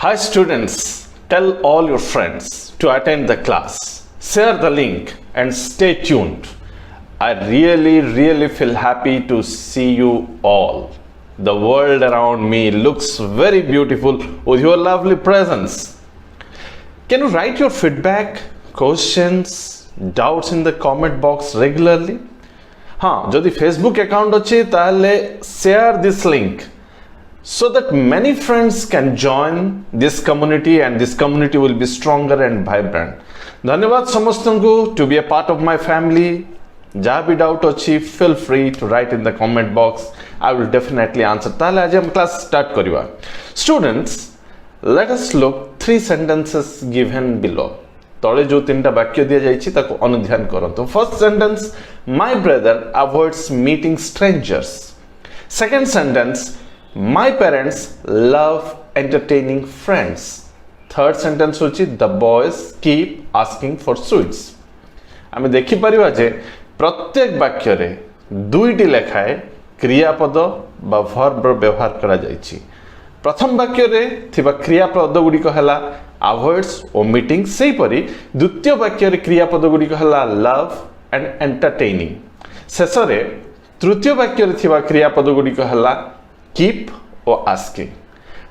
Hi students, tell all your friends to attend the class. Share the link and stay tuned. I really feel happy to see you all. The world around me looks very beautiful with your lovely presence. Can you write your feedback, questions, doubts in the comment box regularly? हाँ, जदि Facebook account अच्छी ताले share this link so that many friends can join this community and this community will be stronger and vibrant. धन्यवाद समस्तंकु to be a part of my family. जहाँ भी doubt अच्छी feel free to write in the comment box. I will definitely answer. ताले आज हम class start करिवा. Students, let us look 3 sentences given below. तले जो 3टा वाक्य दिया जाइछि ताको अनुध्यान करंतु. First sentence, my brother avoids meeting strangers. Second sentence, my parents love entertaining friends. Third sentence होछि the boys keep asking for sweets. आमे देखि परिबा जे प्रत्येक वाक्य रे दुईटी लेखाए क्रियापद बा verb व्यवहार करा जाइछि. प्रथम वाक्य रे थिबा क्रियापद गुडी को हला avoids omitting, सेही परी द्वितीय वाक्य रे क्रियापद गुडी को हला love and entertaining. शेषरे तृतीय वाक्य रे थिबा क्रियापद गुडी को हला keep or asking.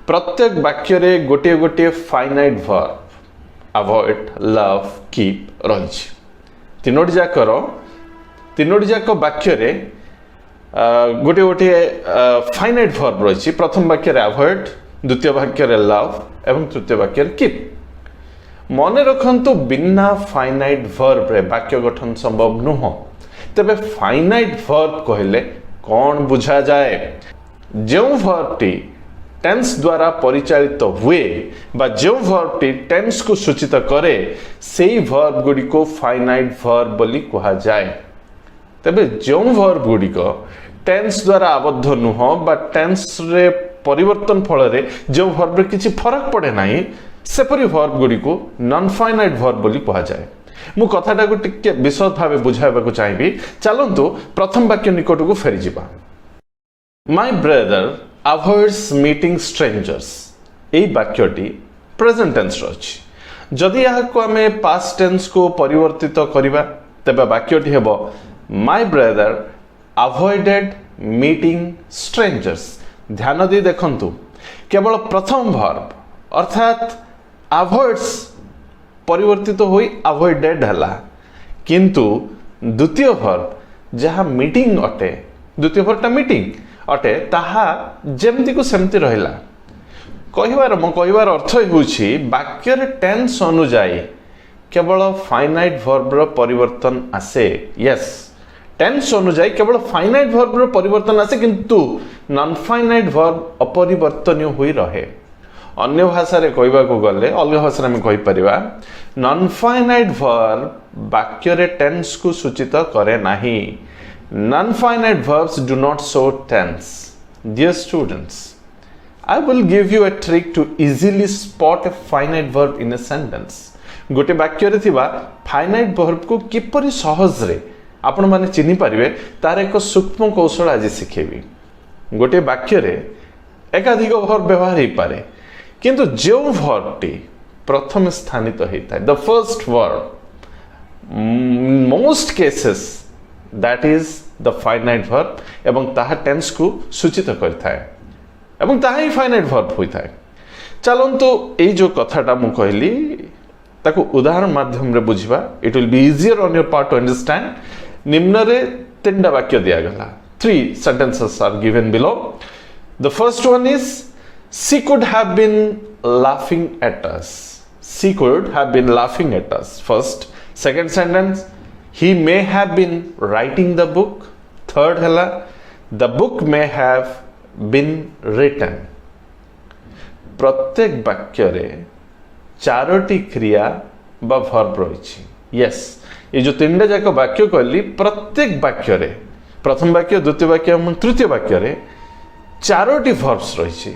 प्रत्येक वाक्य रे गोटे गोटे finite verb avoid, love, keep रहिछि. तीनोटी जाक वाक्य रे गोटे गोटे फाइनाइट वर्ब रहिछि. प्रथम वाक्य रे avoid, द्वितीय वाक्य रे love एवं तृतीय वाक्य रे keep. मने रखंतु बिना फाइनाइट वर्ब रे वाक्य गठन संभव नुह. तबे फाइनाइट वर्ब कहले कोन बुझा जाए? जो वर्ब टी टेंस द्वारा परिचालित हुए बा जो वर्ब टी टेंस को सूचित करे सेही वर्ब गुडी को फाइनाइट वर्ब बोली कहा जाए. तबे जो वर्ब गुडी को टेंस द्वारा आबद्ध नुह बा टेंस रे परिवर्तन फल रे जो वर्ब रे किछि फरक पड़े नाही सेपरि वर्ब गुडी को नॉन फाइनाइट वर्ब बोली कहा जाए. मु कथाटा को टिके विशद भाबे बुझाइबा को चाहिबी. चलंतु प्रथम वाक्य निकट को फेरि जिबा. My brother avoids meeting strangers. AE वाक्यटी present tense रछि. जदि यह को हमें पास्ट टेंस को परिवर्तित करिबा तबे वाक्यटी हेबो My brother avoided meeting strangers. ध्यान दी देखंतु केवल प्रथम वर्ब अर्थात avoids परिवर्तित होई avoided हला, किंतु द्वितीय वर्ब जहा मीटिंग अटे, द्वितीय वर्बटा मीटिंग अटे ताहा जेमती को सेमती रहिला. कहिबार अर्थ होउछि वाक्य रे टेंस अनुଯାयी केवल फाइनाइट वर्ब रो परिवर्तन आसे. यस, टेंस अनुଯାयी केवल फाइनाइट वर्ब रो परिवर्तन आसे किंतु नॉन फाइनाइट वर्ब अपरिवर्तनीय होई रहे. अन्य भाषा रे कहबा को गले अलग भाषा रे हम कहि परिबा नॉन फाइनाइट वर्ब वाक्य रे टेंस को सूचित करे नाही. Non-finite verbs do not show tense. Dear students, I will give you a trick to easily spot a finite verb in a sentence. गोटे वाक्य रे थिबा finite verb को किपरि सहज रे आपण माने चिनि परिबे तार एक सूक्ष्म कौशल आज सिखेबी. गोटे वाक्य रे एकाधिक verb व्यवहार हे पारे, किंतु जो verb टी प्रथम स्थानित हेता the first verb, most cases that is the finite verb एवं ताहा टेंस को सूचित करथाय एवं ताहा ही फाइनाइट वर्ब होइथाय. चलंतु एई जो कथाटा मु कहली ताको उदाहरण माध्यम रे बुझिबा. It will be easier on your part to understand. निम्न रे 3टा वाक्य दिया गला. 3 sentences are given below. The first one is she could have been laughing at us. She could have been laughing at us. First. Second sentence, he may have been writing the book. Third hela, the book may have been written. प्रत्येक वाक्य रे चारोटी क्रिया बा verb रहिछि. Yes, ये जो 3टा जाक वाक्य कहली प्रत्येक वाक्य रे प्रथम वाक्य, द्वितीय वाक्य एवं तृतीय वाक्य रे चारोटी verbs रहिछि.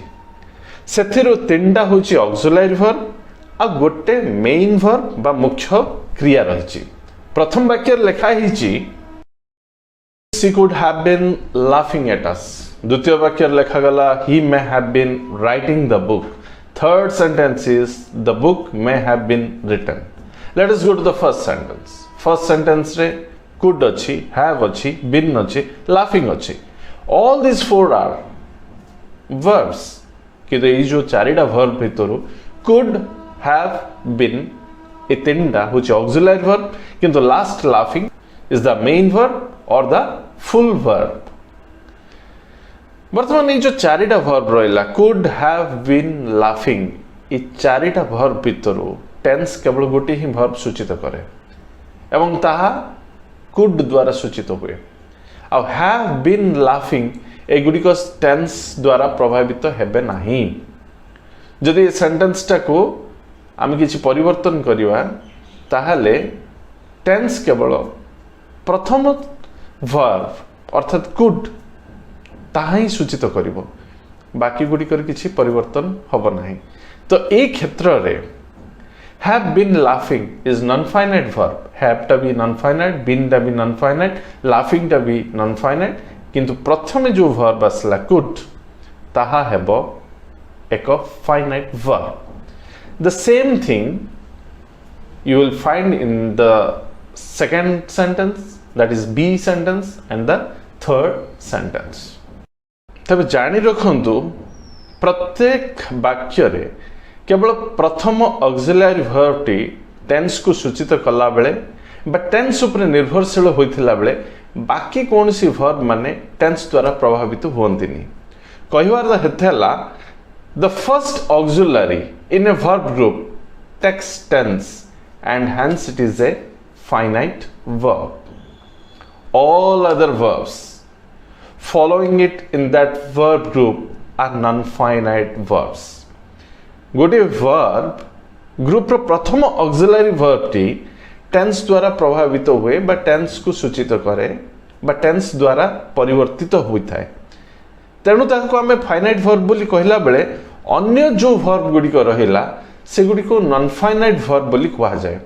सेथिरो 3टा होछि ऑक्सिलरी वर्ब आ गोटे मेन वर्ब बा मुख्य क्रिया रहिछि. प्रथम वाक्य लिखा हिची she could have been laughing at us. द्वितीय वाक्य लिखा गला he may have been writing the book. Third sentence is the book may have been written. Let us go to the first sentence. First sentence re could achi, have achi, been achi, laughing achi. All these four are verbs. Kintu ei jo charita verb bhitoru could have been e tinda hochi auxiliary verb, kintu last laughing is the main verb or the full verb. बर्तमान ये जो चारिटा verb रहा could have been laughing ये चारिटा verb भितर tense केवल गोटे ही वर्ब सूचित करे एवं ताहा कुड द्वारा सूचित हुए आ हैव बीन लाफिंग एगुड़िक टेंस द्वारा प्रभावित हेबे नहीं जदि सेंटेंस टा को आम किछि परिवर्तन करिवा ताहाले टेंस केवल प्रथम वर्ब अर्थात कुड ताहा ही सूचित करिवो बाकी गुड़िकर किछि परिवर्तन हब नाही तो ए क्षेत्र रे have been laughing is non finite verb have to be non finite been to be non finite laughing to be non finite किंतु प्रथम जो वर्ब आसला कुड ताहा हेबो एक finite verb the same thing you will find in the second sentence, that is B sentence, and the third sentence. तबे जानी रखंतु प्रत्येक वाक्य रे केवल प्रथम ऑक्सिलरी वर्ब टी टेंस को सूचित कला बेले बा टेंस ऊपर निर्भरशील होइथिला बेले बाकी कोनसी वर्ब माने टेंस द्वारा प्रभावित होंतिनी कहिवार हेथेला the first auxiliary in a verb group takes tense and hence it is a finite verb. All other verbs following it in that verb group are non-finite verbs. गोटे verb group रो प्रथम auxiliary verb T tense द्वारा प्रभावित हुए बा tense को सूचित करे बा tense द्वारा परिवर्तित होइथाय तेणु ताको आमे finite verb बोली कहला बेले अन्य जो verb गुडी को रहिला से गुडी को नॉन फाइनाइट वर्ब बोली कहा जाए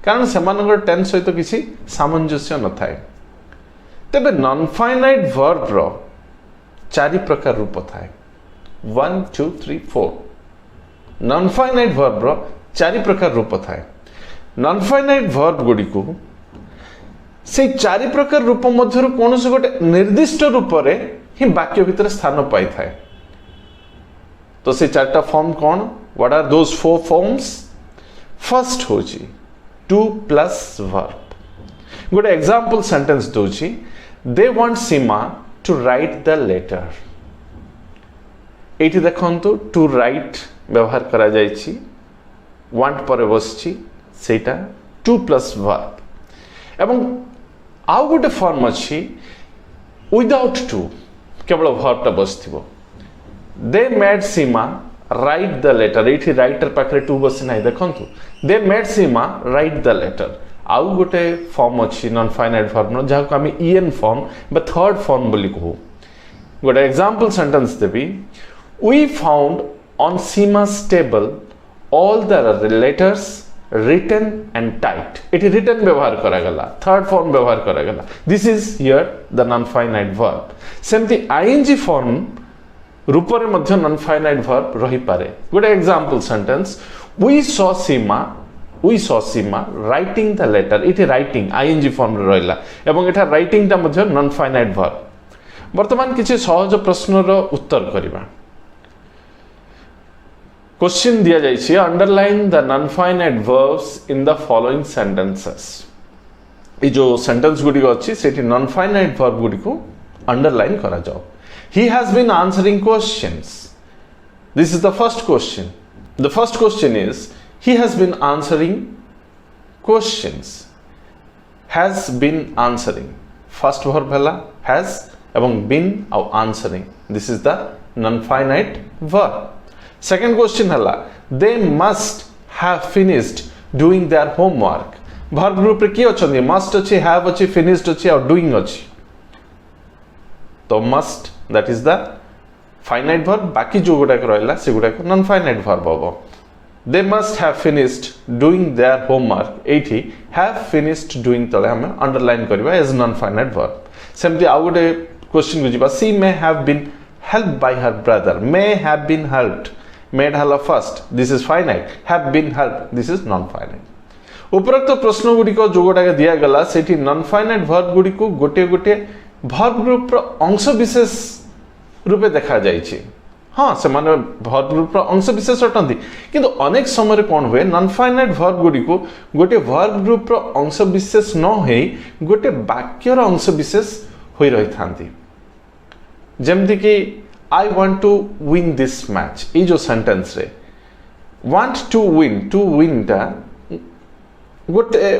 कारण सेमानकर टेंस सहित किसी सामंजस्य न थाए तेबे नॉन फाइनाइट वर्ब रो चारि प्रकार रूप थाए 1 2 3 4 नॉन फाइनाइट वर्ब रो चारि प्रकार रूप थाए नॉन फाइनाइट वर्ब गुडी को से चारि प्रकार रूप मध्यरु कोनसे गोटे निर्दिष्ट रूप रे ही वाक्य भितर स्थान पाई थाए तो से चारटा फॉर्म कौन What are those four forms? First होची to plus verb. Good example sentence Dochi They want Sima to write the letter. एठी देखंतु to write व्यवहार करा जायछि want परे बसछि सेटा to plus verb एवं आउ गोटे फॉर्म अछि without to केवल verb टा बसथिबो They made Sima write the letter एठी राइटर पाखरे टू बसी नाही देखंतु they made Sima write the letter आउ गोटे फॉर्म अछि नॉन फाइनाइट वर्ब न जाको आमी en फॉर्म बा थर्ड फॉर्म बोली कहू गोटे एग्जांपल सेंटेंस देबी वी फाउंड ऑन सीमा's table all the letters written and typed एठी written व्यवहार करा गला थर्ड फॉर्म व्यवहार करा गला this is here the non finite verb सेमती ing फॉर्म रूपरे मध्य नॉन फाइनाइट वर्ब रही पारे good example sentence we saw Sima writing the letter इथे राइटिंग ing फॉर्म रे रहला एवं एटा राइटिंग ता मध्य नॉन फाइनाइट वर्ब वर्तमान किछि सहज प्रश्न रो उत्तर करिबा क्वेश्चन दिया जाइछि underline the non finite verbs in the following sentences ए जो सेंटेंस गुडी अछि सेठी नॉन फाइनाइट वर्ब गुडी को अंडरलाइन करा जाओ He has been answering questions. This is the first question. The first question is, he has been answering questions. Has been answering. First verb hela has ebong been or answering. This is the non-finite verb. Second question hela, they must have finished doing their homework. Verb group re ki ochandi? Must achi, have achi, finished achi or doing achi. तो must that is the finite verb बाकी जो गुडा को रहला से गुडा को non finite verb होबो they must have finished doing their homework एठी have finished doing तले हम अंडरलाइन करबा as non finite verb सेमती आ गुडे क्वेश्चन को जिबा she may have been helped by her brother may have been helped मेड हला first this is finite have been help this is non finite उपरोक्त प्रश्न गुडी को जो गोटा दिया गला सेठी नॉन फाइनाइट वर्ब गुडी को गोटे गोटे वर्ब ग्रुप रो अंश विशेष रूपे देखा जाइछि हाँ से माने वर्ब ग्रुप रो अंश विशेष अटंती किंतु अनेक समय रे कोन हुए नॉन फाइनाइट वर्ब गुडी को गोटे वर्ब ग्रुप रो अंश विशेष न हेई गोटे वाक्य रो अंश विशेष होई रही थांती जेमति कि I want to win this match ई जो सेंटेंस रे वांट टू विन टा गोटे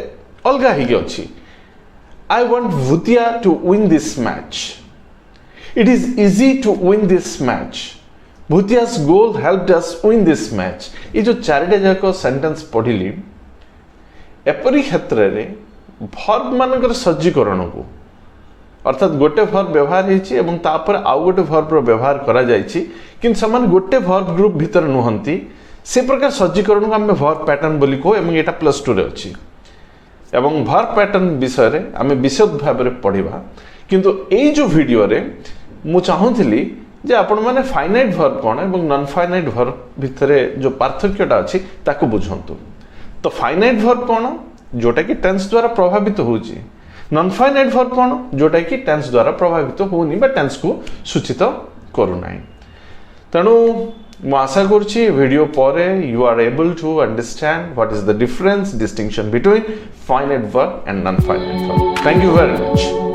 अलगा ही अछि I want Bhutia to win this match it is easy to win this match भूतिया's goal helped us win this match ये जो चारिटा जाक सेंटेंस पढ़िली एपरी क्षेत्र रे वर्ब मानकर सज्जीकरण को अर्थात गोटे वर्ब व्यवहार हेछि एवं तापर आउ गोटे वर्ब रो व्यवहार करा जाइछि किंतु समान गोटे वर्ब ग्रुप भीतर नुहंती से प्रकार सज्जीकरण को हमें वर्ब पैटर्न बोली को एवं एटा +2 रे अछि एवं वर्ब पैटर्न विषय रे हमें विशद भाव रे पढ़िबा किंतु एई जो वीडियो रे मु चाहूथिली जे आपण माने फाइनाइट वर्ब कोन एवं नॉन फाइनाइट वर्ब भितरे जो पार्थक्यटा अछि ताको बुझंतु तो फाइनाइट वर्ब कोन जोटा कि टेंस द्वारा प्रभावित होउची नॉन फाइनाइट वर्ब कोन जोटा कि टेंस द्वारा प्रभावित होउनी बा टेंस को सूचित करू नाही तणु मु आशा करछि वीडियो परे you are able to understand what is the difference distinction between finite verb and non finite verb thank you very much